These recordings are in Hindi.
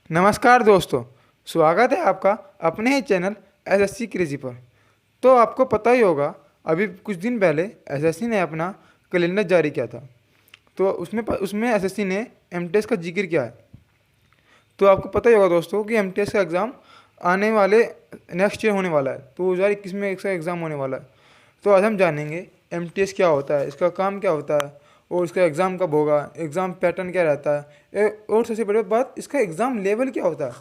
नमस्कार दोस्तों, स्वागत है आपका अपने ही चैनल एसएससी क्रेजी पर। तो आपको पता ही होगा, अभी कुछ दिन पहले एसएससी ने अपना कैलेंडर जारी किया था। तो उसमें उसमें एसएससी ने एमटीएस का जिक्र किया है। तो आपको पता ही होगा दोस्तों कि एमटीएस का एग्ज़ाम आने वाले नेक्स्ट ईयर होने वाला है। 2021 में इसका एग्ज़ाम होने वाला है। तो आज हम जानेंगे एमटीएस क्या होता है, इसका काम क्या होता है और इसका एग्ज़ाम कब होगा, एग्ज़ाम पैटर्न क्या रहता है, और सबसे बड़ी बात, इसका एग्ज़ाम लेवल क्या होता है।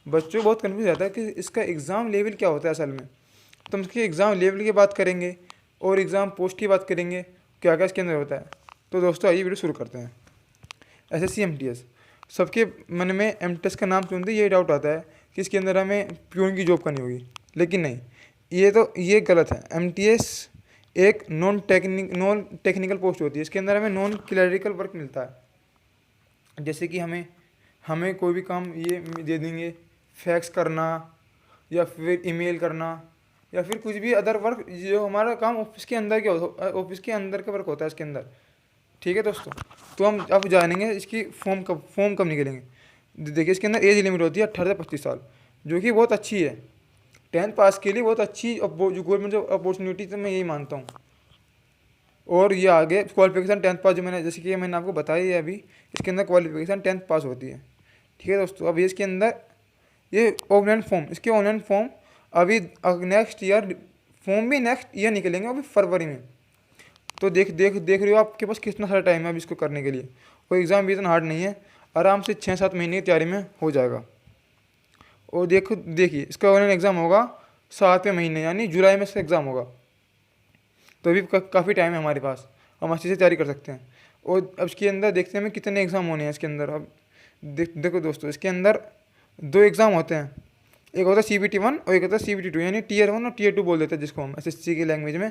बच्चों बहुत कन्फ्यूज रहता है कि इसका एग्ज़ाम लेवल क्या होता है असल में। तो हम इसके एग्ज़ाम लेवल की बात करेंगे और एग्ज़ाम पोस्ट की बात करेंगे, क्या क्या इसके अंदर होता है। तो दोस्तों आइए वीडियो शुरू करते हैं। एसएससी एमटीएस, सबके मन में एमटीएस का नाम सुनते ये डाउट आता है कि इसके अंदर हमें प्यून की जॉब करनी होगी, लेकिन नहीं, ये गलत है। एमटीएस एक नॉन टेक्निकल पोस्ट होती है। इसके अंदर हमें नॉन क्लरिकल वर्क मिलता है। जैसे कि हमें हमें कोई भी काम ये दे देंगे, फैक्स करना या फिर ईमेल करना या फिर कुछ भी अदर वर्क, जो हमारा काम ऑफिस के अंदर ऑफिस के अंदर का वर्क होता है इसके अंदर। ठीक है दोस्तों, तो हम अब जानेंगे इसकी फॉर्म कब निकलेंगे। देखिए, इसके अंदर एज लिमिट होती है 18 से 25 साल, जो कि बहुत अच्छी है। 10th पास के लिए बहुत अच्छी जो गवर्नमेंट जो अपॉर्चुनिटी, तो मैं यही मानता हूँ। और ये आगे क्वालिफिकेशन 10th पास, जो मैंने जैसे कि मैंने आपको बताया है अभी, इसके अंदर क्वालिफिकेशन 10th पास होती है। ठीक है दोस्तों, अब ये इसके अंदर ये ऑनलाइन फॉर्म, इसके ऑनलाइन फॉर्म अभी नेक्स्ट ईयर, फॉर्म भी नेक्स्ट ईयर निकलेंगे, अभी फरवरी में। तो देख रहे हो आपके पास कितना सारा टाइम है अभी इसको करने के लिए। कोई एग्ज़ाम भी इतना हार्ड नहीं है, आराम से 6-7 महीने की तैयारी में हो जाएगा। और देखिए, इसका ऑनलाइन एग्ज़ाम होगा 7वें महीने, यानी जुलाई में इसका एग्ज़ाम होगा। तो अभी काफ़ी टाइम है हमारे पास, हम अच्छे से तैयारी कर सकते हैं। और अब इसके अंदर देखते हैं हमें कितने एग्ज़ाम होने हैं इसके अंदर। अब देखो दोस्तों, इसके अंदर 2 एग्ज़ाम होते हैं। एक होता है CBT 1 और एक होता है CBT 2, यानी Tier 1 और Tier 2 बोल देते हैं, जिसको हम एसएससी की लैंग्वेज में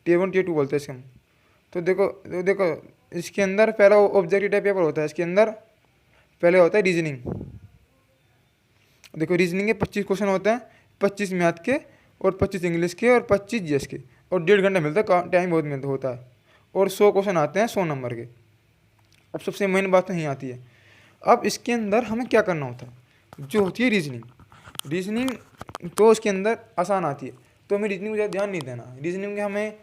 Tier 1 Tier 2 बोलते हैं इसके हम। तो देखो इसके अंदर पहला ऑब्जेक्टिव टाइप पेपर होता है। इसके अंदर पहले होता है रीजनिंग। देखो, रीजनिंग के 25 क्वेश्चन होते हैं, 25 मैथ के और 25 इंग्लिश के और 25 जीएस के, और 1.5 घंटा मिलता है, टाइम बहुत मिलता होता है। और 100 क्वेश्चन आते हैं 100 नंबर के। अब सबसे मेन बात तो यहीं आती है, अब इसके अंदर हमें क्या करना होता है, जो होती है रीजनिंग तो इसके अंदर आसान आती है। तो हमें रीजनिंग को ज़्यादा ध्यान नहीं देना। रीजनिंग में हमें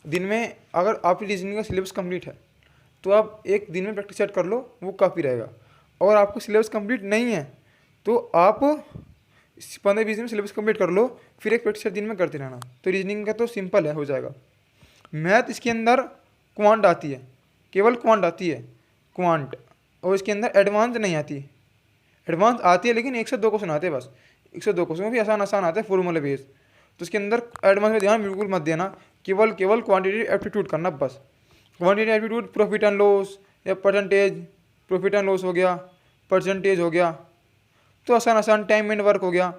दिन में, अगर आपकी रीजनिंग का सिलेबस कंप्लीट है तो आप एक दिन में प्रैक्टिस सेट कर लो, वो काफ़ी रहेगा। और आपको सिलेबस कंप्लीट नहीं है तो आप 15-20 दिन में सिलेबस कंप्लीट कर लो, फिर एक प्रैक्टिस दिन में करते रहना। तो रीजनिंग का तो सिंपल है, हो जाएगा। मैथ, इसके अंदर क्वांट आती है, केवल क्वांट आती है, क्वांट। और इसके अंदर एडवांस नहीं आती। एडवांस आती है लेकिन 1 से 2 क्वेश्चन आते हैं बस। 1 से 2 क्वेश्चन भी आसान आते हैं, फॉर्मूला बेस। तो इसके अंदर एडवांस में ध्यान बिल्कुल मत देना, केवल क्वांटिटी एप्टीट्यूड करना बस। Quantity aptitude, profit and loss या परसेंटेज, प्रॉफिट एंड लॉस हो गया, परसेंटेज हो गया, तो आसान टाइम एंड वर्क हो गया।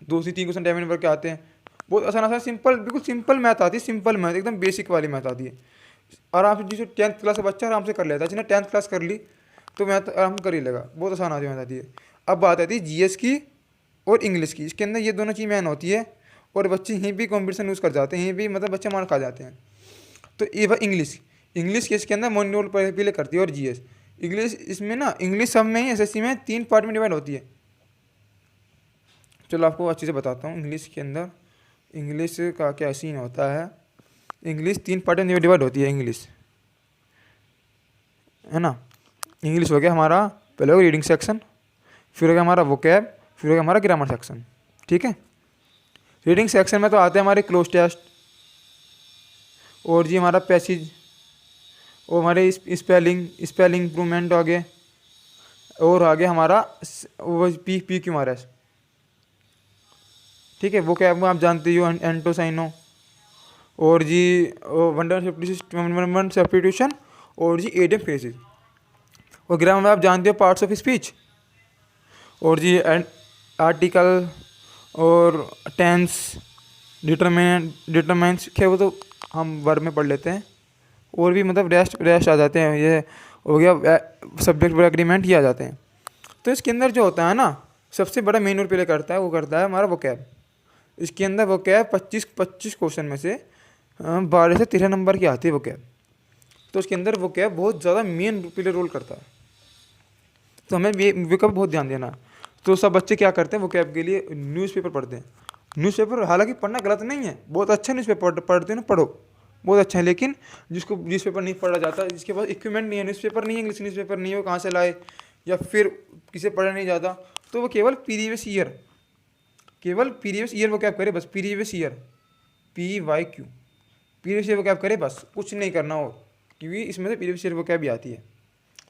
2 से 3 क्वेश्चन टाइम एंड वर्क के आते हैं। बहुत आसान सिंपल, बिल्कुल सिंपल मैथ आती है, सिंपल मैथ, एकदम बेसिक वाली मैथ आती है। आराम से जिसे 10th क्लास का बच्चा आराम से कर लेता है, जिसने 10th क्लास कर ली तो मैथ आराम कर ही लेगा, बहुत आसान आती है मैथ आती है। अब बात आती है जीएस की और इंग्लिश की। इसके अंदर ये दोनों चीज़ मेन होती है, और बच्चे यहीं भी कॉम्पिटिशन यूज़ कर जाते हैं, यहीं भी मतलब बच्चे मार खा जाते हैं। तो ये भाई इंग्लिश के इसके अंदर मॉड्यूल पहले करती है, और जीएस इंग्लिश, इसमें ना इंग्लिश सब में ही एसएससी में 3 पार्ट में डिवाइड होती है। चलो आपको अच्छे से बताता हूँ। इंग्लिश के अंदर इंग्लिश का क्या सीन होता है। इंग्लिश 3 पार्ट में डिवाइड होती है इंग्लिश, है ना। इंग्लिश हो गया हमारा, पहले होगा रीडिंग सेक्शन, फिर हो गया हमारा वोकैब, फिर हो गया हमारा ग्रामर सेक्शन। ठीक है, रीडिंग सेक्शन में तो आते हैं हमारे क्लोज टेस्ट, और जी हमारा पैसेज, और हमारे स्पेलिंग इम्प्रूवमेंट हो गए, और आगे हमारा वो PQRS। ठीक है, वो क्या आप जानते हो, एंटोसाइनो, और जी वन सब्स्टिट्यूशन, और जी एडियम फ्रेजेस। और ग्रामर में आप जानते हो पार्ट्स ऑफ स्पीच, और जी आर्टिकल और टेंस, डिटरमिनेंट्स क्या, वो तो हम वर्ब में पढ़ लेते हैं। और भी मतलब रेस्ट आ जाते हैं, ये हो गया सब्जेक्ट वर्ब एग्रीमेंट, ये आ जाते हैं। तो इसके अंदर जो होता है ना, सबसे बड़ा मेन रोल प्ले करता है, वो करता है हमारा वोकैब। इसके अंदर वोकैब 25 क्वेश्चन में से 12 से 13 नंबर की आती है वोकैब। तो उसके अंदर वोकैब बहुत ज़्यादा मेन प्ले रोल करता है। तो हमें वे का बहुत ध्यान देना है। तो सब बच्चे क्या करते हैं, वोकैब के लिए न्यूज़पेपर पढ़ते हैं। न्यूज़पेपर हालांकि पढ़ना गलत नहीं है, बहुत अच्छा न्यूज़पेपर पढ़ते हैं ना, पढ़ो, बहुत अच्छा है। लेकिन जिसको न्यूज़पेपर नहीं पढ़ा जाता, जिसके पास इक्विपमेंट नहीं है, न्यूज़पेपर नहीं है, इंग्लिश न्यूज़पेपर नहीं है, वो कहाँ से लाए, या फिर किसे पढ़ा नहीं जाता, तो वो केवल प्रीवियस ईयर वो क्या करे, बस previous year, PYQ, previous year वो क्या करे, बस कुछ नहीं करना हो, क्योंकि इसमें से प्रीवियस ईयर वो क्या भी आती है।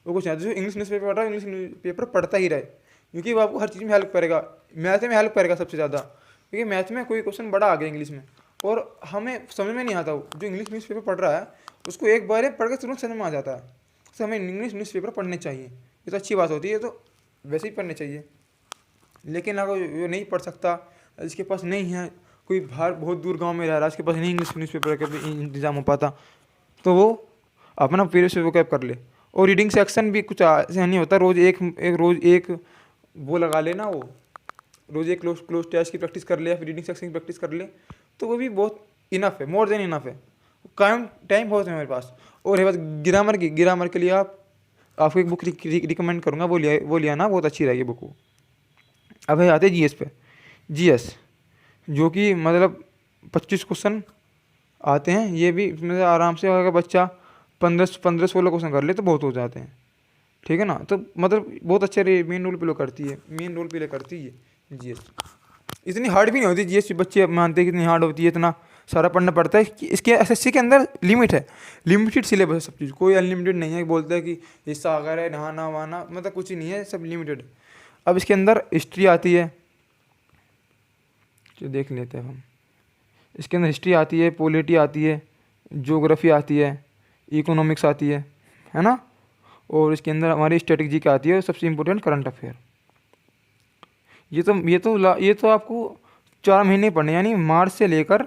वो कुछ नहीं, जो इंग्लिश न्यूज़पेपर पढ़ रहा है, इंग्लिश न्यूज़पेपर पढ़ता ही रहे, क्योंकि वो आपको हर चीज़ में हेल्प करेगा। मैथ में हेल्प करेगा सबसे ज़्यादा, क्योंकि मैथ में कोई क्वेश्चन बड़ा आ गया इंग्लिश में और हमें समझ में नहीं आता, वो जो इंग्लिश न्यूज़पेपर पढ़ रहा है उसको एक बार पढ़ के तुरंत समझ में आ जाता है। तो हमें इंग्लिश न्यूज़पेपर पढ़ने चाहिए, ये तो अच्छी बात होती है, तो वैसे ही पढ़ने चाहिए। लेकिन अगर वो नहीं पढ़ सकता, जिसके पास नहीं है, कोई बाहर बहुत दूर गांव में रह रहा है, उसके पास नहीं इंग्लिश न्यूज़पेपर का भी इंतजाम हो पाता, तो वो अपना प्रीवियस वोकैब कर ले। और रीडिंग सेक्शन भी कुछ ऐसा नहीं होता, रोज़ एक वो लगा लेना, वो रोज़ एक क्लोज टेस्ट की प्रैक्टिस कर ले या फिर रीडिंग सेक्शन की प्रैक्टिस कर ले, तो वो भी बहुत इनफ है, मोर देन इनफ है। टाइम बहुत है मेरे पास। और ये बात ग्रामर के लिए आपको एक बुक रिकमेंड करूँगा, वो लिया ना, बहुत अच्छी रहेगी बुक वो। अब आते हैं GS पे। GS जो कि मतलब 25 क्वेश्चन आते हैं, ये भी मतलब आराम से अगर बच्चा 15-16 क्वेश्चन कर ले तो बहुत हो जाते हैं, ठीक है ना। तो मतलब बहुत अच्छा मेन रोल प्ले करती है GS। इतनी हार्ड भी नहीं होती GS, बच्चे मानते हैं कितनी हार्ड होती है, इतना सारा पढ़ना पड़ता है कि इसके SSC के अंदर लिमिट है, लिमिटेड सिलेबस है सब चीज़, कोई अनलिमिटेड नहीं है। बोलते हैं कि ये सागर है, नहाना वहाना, मतलब कुछ ही नहीं है, सब लिमिटेड। अब इसके अंदर हिस्ट्री आती है, जो देख लेते हैं हम। इसके अंदर हिस्ट्री आती है, पॉलिटी आती है, ज्योग्राफी आती है, इकोनॉमिक्स आती है ना। और इसके अंदर हमारी स्ट्रेटेजी क्या आती है, सबसे इम्पोर्टेंट करंट अफेयर। ये तो आपको 4 महीने पढ़ने, यानी मार्च से लेकर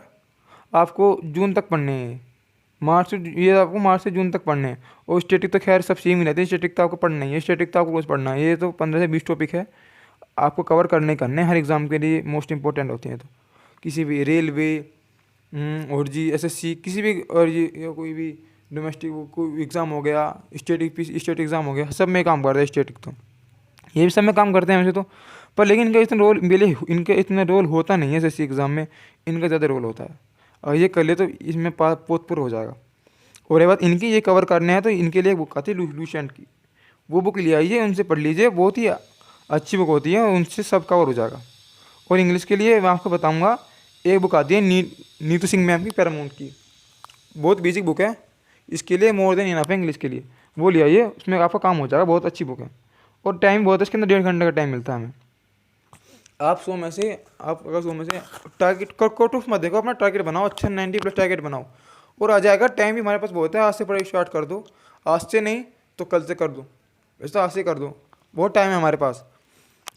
आपको जून तक पढ़ने हैं। आपको मार्च से जून तक पढ़ने हैं। और स्टैटिक तो खैर सब सेम ही रहते हैं, स्टैटिक तो आपको पढ़ना ही है, स्टैटिक तो आपको रोज़ पढ़ना है। ये तो 15 से 20 टॉपिक है, आपको कवर करने हर एग्ज़ाम के लिए मोस्ट इंपॉर्टेंट होते हैं। तो किसी भी रेलवे और SSC किसी भी, और ये कोई भी डोमेस्टिक कोई एग्ज़ाम हो गया, स्टेट एग्ज़ाम हो गया, सब में काम करता है स्टैटिक। तो ये भी सब में काम करते हैं वैसे तो, पर लेकिन इनका इतना रोल होता नहीं है SSC एग्ज़ाम में, इनका ज़्यादा रोल होता है। और ये कर ले तो इसमें पोतपुर हो जाएगा। और ये बात इनकी ये कवर करने हैं, तो इनके लिए एक बुक आती है लूसेंट की, वो बुक ले आइए, उनसे पढ़ लीजिए, बहुत ही अच्छी बुक होती है, उनसे सब कवर हो जाएगा। और इंग्लिश के लिए मैं आपको बताऊंगा, एक बुक आती है नीतू सिंह मैम की, पैरामाउंट की, बहुत बेसिक बुक है, इसके लिए मोर देन इनफ है इंग्लिश के लिए, वो ले आइए, उसमें आपका काम हो जाएगा, बहुत अच्छी बुक है। और टाइम बहुत है, इसके अंदर 1.5 घंटे का टाइम मिलता है हमें। आप 100 में से टारगेट कट ऑफ मत देखो, अपना टारगेट बनाओ, अच्छा 90+ टारगेट बनाओ, और आ जाएगा। टाइम भी हमारे पास बहुत है, आज से पढ़ाई स्टार्ट कर दो, आज से नहीं तो कल से कर दो, वैसे तो आज से कर दो, बहुत टाइम है हमारे पास।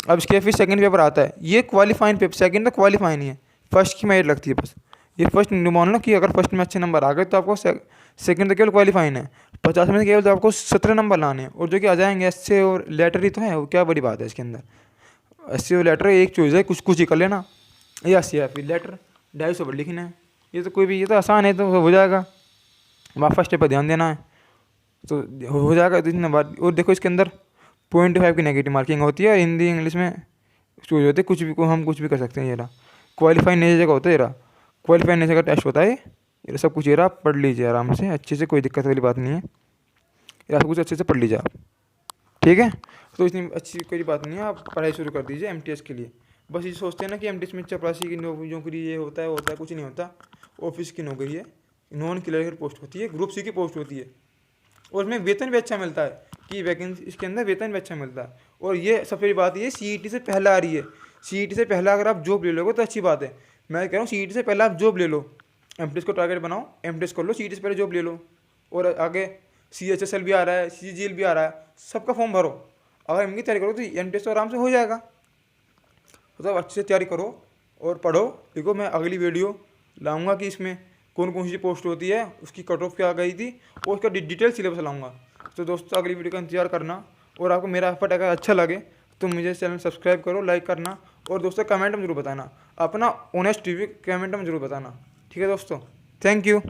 अब इसके फिर सेकंड पेपर आता है, ये क्वालिफाइंग पेपर, सेकंड तो क्वालिफाई नहीं है, फर्स्ट की मेरिट लगती है बस। ये फर्स्ट मान लो कि अगर फर्स्ट में अच्छे नंबर आ गए तो आपको सेकंड तो केवल क्वालिफाइन है, 50 में से केवल तो आपको 17 नंबर लाने हैं, और जो कि आ जाएंगे एसए और लेटर ही तो है, वो क्या बड़ी बात है इसके अंदर। एसए और लेटर एक चॉइस है, कुछ ही कर लेना, या एसए या फिर लेटर 250 पर लिखना है, ये तो आसान है, तो हो जाएगा। वहाँ फर्स्ट स्टेप पर ध्यान देना है तो हो जाएगा, तो इतने बात। और देखो इसके अंदर 0.5 की नेगेटिव मार्किंग होती है, हिंदी इंग्लिश में चूज होते हैं, कुछ भी को हम कुछ भी कर सकते हैं। ये रहा क्वालिफाइड नहीं जगह होता है, ये रहा क्वालिफाइड नहीं जगह टेस्ट होता है, ये सब कुछ ये रहा, पढ़ लीजिए आराम से अच्छे से, कोई दिक्कत वाली बात नहीं है, ये सब कुछ अच्छे से पढ़ लीजिए आप, ठीक है। तो इतनी अच्छी कोई बात नहीं है, आप पढ़ाई शुरू कर दीजिए MTS के लिए। बस ये सोचते हैं ना कि MTS में चपरासी की नौकरी ये होता है, कुछ नहीं होता, ऑफिस की नौकरी है, नॉन क्लियर पोस्ट होती है, ग्रुप C की पोस्ट होती है, और इसमें वेतन भी अच्छा मिलता है, कि वैकेंसी इसके अंदर वेतन भी अच्छा मिलता है। और ये सबसे बड़ी बात, ये CET से पहले आ रही है, CET से पहले अगर आप जॉब ले लोगे तो अच्छी बात है। मैं कह रहा हूँ CET से पहले आप जॉब ले लो, MTS को टारगेट बनाओ, MTS कर लो, CET से पहले जॉब ले लो, और आगे CHSL भी आ रहा है, CGL भी आ रहा है, सबका फॉर्म भरो। अगर इनकी तैयारी करो तो MTS तो आराम से हो जाएगा। तो अच्छे से तैयारी करो और पढ़ो। देखो मैं अगली वीडियो लाऊंगा कि इसमें कौन कौन सी पोस्ट होती है, उसकी कट ऑफ क्या गई थी, और उसका डिटेल सिलेबस लाऊंगा। तो दोस्तों अगली वीडियो का इंतजार करना, और आपको मेरा एफर्ट अगर अच्छा लगे तो मुझे चैनल सब्सक्राइब करो, लाइक करना, और दोस्तों कमेंट में जरूर बताना, अपना ऑनेस्ट रिव्यू कमेंट में जरूर बताना, ठीक है दोस्तों। Thank you.